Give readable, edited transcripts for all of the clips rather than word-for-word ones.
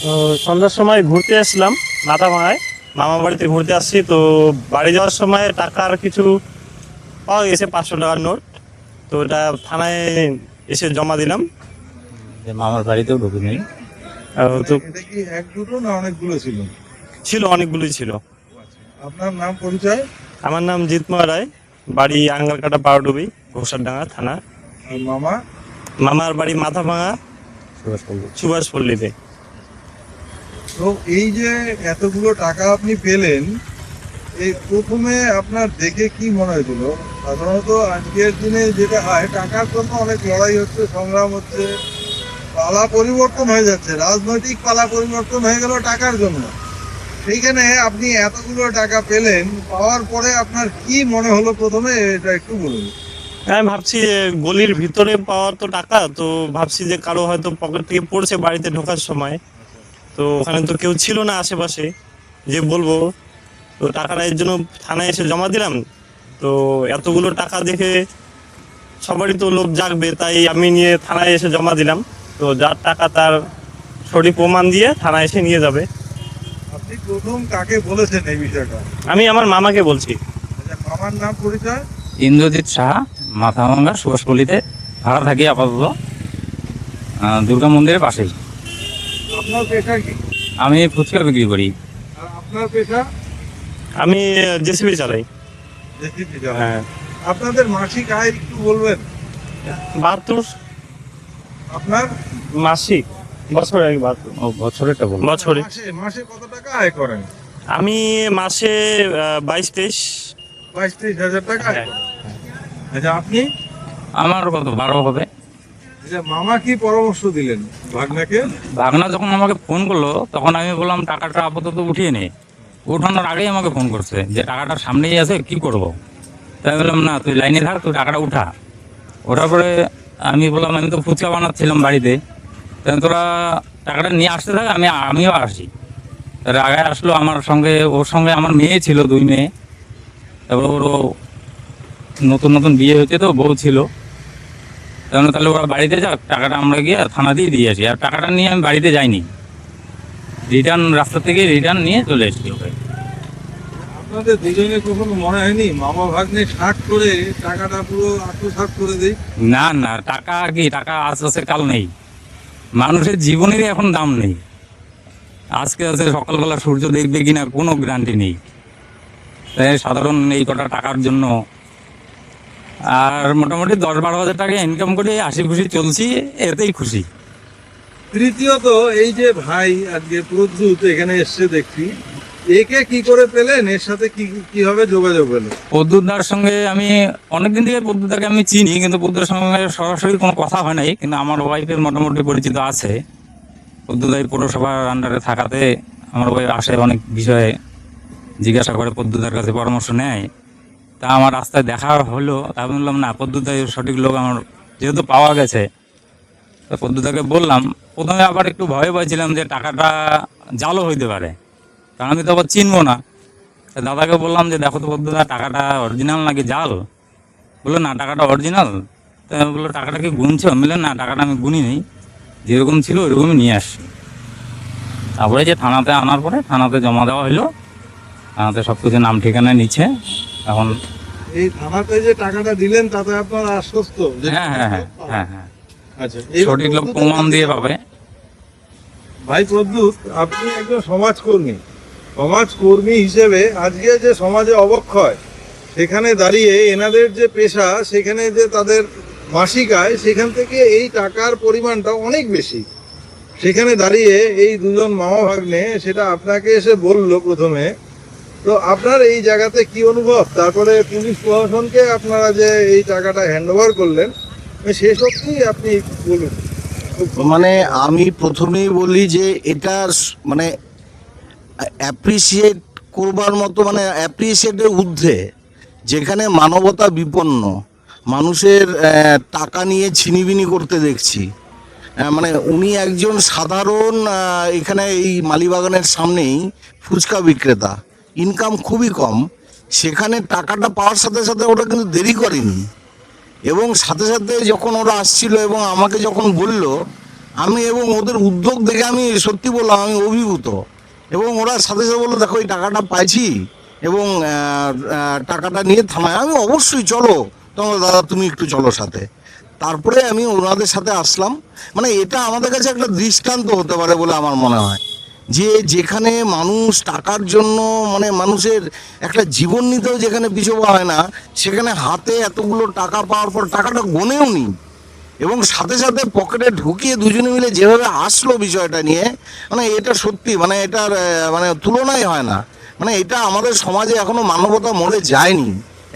তো সন্ধ্যার সময় ঘুরতে আসলাম মাথাভাঙায়, মামা বাড়িতে ঘুরতে আসছি। তো বাড়ি যাওয়ার সময় টাকার কিছু পাওয়া গেছে, 500 টাকার নোট। তো ওটা থানায় এসে জমা দিলাম। যে মামার বাড়িতেও ঢুকিনি। তো এটা কি এক দুটো না অনেকগুলো ছিল? ছিল, অনেকগুলোই ছিল। আপনার নাম পরিচয়? আমার নাম জিতময় রায়, বাড়ি আঙ্গারকাটা পাউডুবি, ঘোষারডাঙ্গা থানা। আর মামা? মামার বাড়ি মাথাভাঙা, সুভাষপল্লীতে। তো এই যে এতগুলো টাকা আপনি পেলেন, এই প্রথমে আপনার দেখে কি মনে হয়েছিল? সাধারণত আজকের দিনে যেটা হয়, টাকার জন্য অনেক লড়াই হচ্ছে, সংগ্রাম হচ্ছে, পালা পরিবর্তন হয়ে যাচ্ছে, রাজনৈতিক পালা পরিবর্তন হয়ে গেল টাকার জন্য। সেইখানে আপনি এতগুলো টাকা পেলেন, পাওয়ার পরে আপনার কি মনে হলো প্রথমে, এটা একটু বলুন। আমি ভাবছি যে গলির ভিতরে পাওয়া তো টাকা, তো ভাবছি যে কারো হয়তো পকেট থেকে পড়ছে বাড়িতে ঢোকার সময়। তো ওখানে তো কেউ ছিল না আশেপাশে যে বলবো। তো টাকাটা এর জন্য থানায় এসে জমা দিলাম। তো এতগুলো টাকা দেখে সবারই তো লোভ জাগবে, তাই আমি নিয়ে থানায় এসে জমা দিলাম। তো যার টাকা তার সঠিক প্রমাণ দিয়ে থানায় এসে নিয়ে যাবে। আপনি প্রথম কাকে বলেছেন এই বিষয়টা? আমি আমার মামাকে বলছি। আচ্ছা, মামার নাম পরিচয়? ইন্দ্রজিৎ সাহা, মাথাভাঙ্গা সুভাষপল্লীতে ভাড়া থাকি আপাতত, দুর্গা মন্দিরের পাশেই। আপনার পেশা কি? আমি ফুচকা বিক্রি করি। আর আপনার পেশা? আমি জেসিবি চালাই। জেসিবি চালান। হ্যাঁ, আপনাদের মাসিক আয় একটু বলবেন? 72। আপনার মাসিক, বছরে 72। ও বছরেরটা বলুন। বছরে মাসে মাসে কত টাকা আয় করেন? আমি মাসে 22-23। 22-23 হাজার টাকা আয় করেন। আচ্ছা, আপনি? আমার কত 12 হবে। আচ্ছা, মামা কি পরামর্শ দিলেন ভাগ্নাকে? ভাগনা যখন আমাকে ফোন করলো তখন আমি বললাম টাকাটা আপাতত উঠিয়ে নে। ওঠানোর আগেই আমাকে ফোন করছে যে টাকাটা সামনেই আছে, কি করব। তাই বললাম না, তুই লাইনে থাক, তুই টাকাটা উঠা। ওঠার পরে আমি বললাম আমি তো ফুচকা বানাচ্ছিলাম বাড়িতে, তাই তোরা টাকাটা নিয়ে আসতে থাক, আমিও আসি। তার আগে আসলো আমার সঙ্গে, ওর সঙ্গে আমার মেয়ে ছিল, 2 মেয়ে। তারপর ওরও নতুন নতুন বিয়ে হয়েছে, তো বউ ছিল। তাহলে ওরা বাড়িতে যাক, টাকাটা আমরা গিয়ে থানা দিয়ে আসি। আর টাকাটা নিয়ে আমি বাড়িতে যাইনি, রিটার্ন রাস্তা থেকে রিটার্ন নিয়ে চলে এসেছি ওকে। আপনাদের দুজনে কখনো মনে হয়নি মামা ভাগ্নে শার্ট করে টাকাটা পুরো আত্মসাৎ করে দেই? না না, টাকা কি, টাকা আজ আছে কাল নেই। মানুষের জীবনেরই এখন দাম নেই। আজকে আছে, সকালবেলা সূর্য দেখবে কিনা কোনো গ্যারান্টি নেই। তাই সাধারণ এই কটা টাকার জন্য আর মোটামুটি 10-12 হাজার টাকা ইনকাম করে হাসি খুশি চলছি, এতেই খুশি। তৃতীয়ত, এই যে ভাই আজকে প্রদ্যুৎ এখানে এসছে দেখছি, একে কি করে পেলেন? এর সাথে কিভাবে যোগাযোগ হলো? পদ্মুদার সঙ্গে আমি অনেকদিন থেকে পদ্মুদাকে আমি চিনি, কিন্তু পদ্মুদার সঙ্গে সরাসরি কোনো কথা হয় নাই। কিন্তু আমার ওয়াইফের মোটামুটি পরিচিত আছে। পদ্মুদাই পৌরসভার আন্ডারে থাকাতে আমার ওয়াইফ আসে, অনেক বিষয়ে জিজ্ঞাসা করে, পদ্মুদার কাছে পরামর্শ নেয়। তা আমার রাস্তায় দেখা হলো, তা বললাম না, পদ্মুদাই সঠিক লোক আমার যেহেতু পাওয়া গেছে। তো পদ্মুদাকে বললাম, প্রথমে আবার একটু ভয় পাইছিলাম যে টাকাটা জালও হইতে পারে, কারণ আমি তো আবার চিনবো না। দাদাকে বললাম যে দেখো তো বন্ধুরা, টাকাটা অরিজিনাল নাকি জাল। বললো না, টাকাটা অরিজিনাল। তো আমি বললো টাকাটা কি গুনছো? মিলে না, টাকাটা আমি গুনি নেই, যেরকম ছিল ওইরকমই নিয়ে আসছি। তারপরে যে থানাতে আনার পরে থানাতে জমা দেওয়া হলো, থানাতে সব কিছু নাম ঠিকানা নিচ্ছে এখন। এই থানাতে যে টাকাটা দিলেন তাতে আপনারা আশ্বস্ত যে? হ্যাঁ হ্যাঁ হ্যাঁ হ্যাঁ হ্যাঁ, আচ্ছা, সঠিক লোক প্রমাণ দিয়ে পাবে। ভাই প্রদ্যুৎ, আপনি একজন সমাজকর্মী হিসেবে আজকে যে সমাজে অবক্ষয়, সেখানে দাঁড়িয়ে এনাদের যে পেশা, সেখানে যে তাদের মাসিক আয়, সেখান থেকে এই টাকার পরিমাণটা অনেক বেশি। সেখানে দাঁড়িয়ে এই দুজন মামা ভাগ্নে সেটা আপনাকে এসে বললো প্রথমে, তো আপনার এই জায়গাতে কি অনুভব? তারপরে পুলিশ প্রশাসনকে আপনারা যে এই টাকাটা হ্যান্ড ওভার করলেন, শেষ অবধি আপনি বলুন। মানে আমি প্রথমেই বলি যে এটা মানে অ্যাপ্রিসিয়েট করবার মতো, মানে অ্যাপ্রিসিয়েটের ঊর্ধ্বে, যেখানে মানবতা বিপন্ন মানুষের টাকা নিয়ে ছিনিবিনি করতে দেখছি। মানে উনি একজন সাধারণ এখানে এই মালিবাগানের সামনেই ফুচকা বিক্রেতা, ইনকাম খুবই কম। সেখানে টাকাটা পাওয়ার সাথে সাথে ওরা কিন্তু দেরি করেনি, এবং সাথে সাথে যখন ওরা আসছিল এবং আমাকে যখন বলল আমি এবং ওদের উদ্যোগ দেখে আমি সত্যি বললাম আমি অভিভূত। এবং ওরা সাথে সাথে বললো দেখো এই টাকাটা পাইছি এবং টাকাটা নিয়ে থানায়। আমি অবশ্যই চলো, তোমার দাদা তুমি একটু চলো সাথে। তারপরে আমি ওনাদের সাথে আসলাম। মানে এটা আমাদের কাছে একটা দৃষ্টান্ত হতে পারে বলে আমার মনে হয়, যে যেখানে মানুষ টাকার জন্য মানে মানুষের একটা জীবন নিতেও যেখানে পিছু পা হয় না, সেখানে হাতে এতগুলো টাকা পাওয়ার পর টাকাটা গোনেও নি এবং সাথে সাথে পকেটে ঢুকিয়ে দুজনে মিলে যেভাবে আসলো বিষয়টা নিয়ে, মানে এটা সত্যি মানে এটার মানে তুলনাই হয় না। মানে এটা আমাদের সমাজে এখনো মানবতা মরে যায়নি,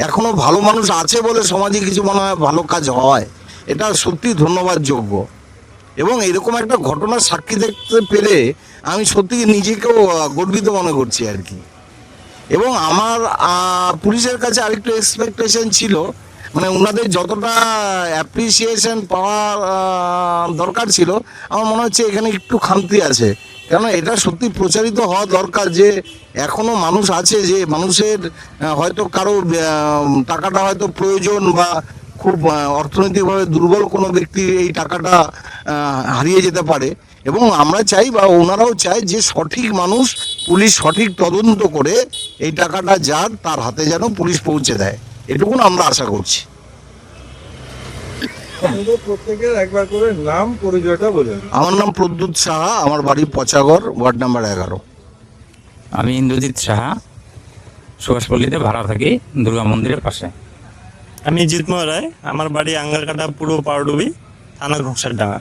এখনো ভালো মানুষ আছে বলে সমাজে কিছু মনে হয় ভালো কাজ হয়। এটা সত্যি ধন্যবাদযোগ্য। এবং এরকম একটা ঘটনার সাক্ষী দেখতে পেরে আমি সত্যি নিজেকেও গর্বিত মনে করছি আর কি। এবং আমার পুলিশের কাছে আরেকটু এক্সপেকটেশন ছিল, মানে ওনাদের যতটা অ্যাপ্রিসিয়েশন পাওয়ার দরকার ছিল, আমার মনে হচ্ছে এখানে একটু খামতি আছে। কেন এটা সত্যি প্রচারিত হওয়া দরকার যে এখনো মানুষ আছে, যে মানুষের হয়তো কারো টাকাটা হয়তো প্রয়োজন বা খুব অর্থনৈতিকভাবে দুর্বল কোনো ব্যক্তি এই টাকাটা হারিয়ে যেতে পারে। এবং আমরা চাই বা ওনারাও চায় যে সঠিক মানুষ, পুলিশ সঠিক তদন্ত করে এই টাকাটা যার তার হাতে যেন পুলিশ পৌঁছে দেয়, এটুকুন আমরা আশা করছি। আপনাদের প্রত্যেকের একবার করে নাম পরিচয়টা বলেন। আমার নাম প্রদ্যুৎ সাহা, আমার বাড়ি পচাগড়, ওয়ার্ড নাম্বার 11। আমি ইন্দ্রজিৎ সাহা, সুভাষপল্লীতে ভাড়া থাকি, দুর্গা মন্দিরের পাশে। আমি জিতময় রায়, আমার বাড়ি আঙ্গারকাটা পুরো পাউডুবি, থানা ঘোকসারডাঙ্গা।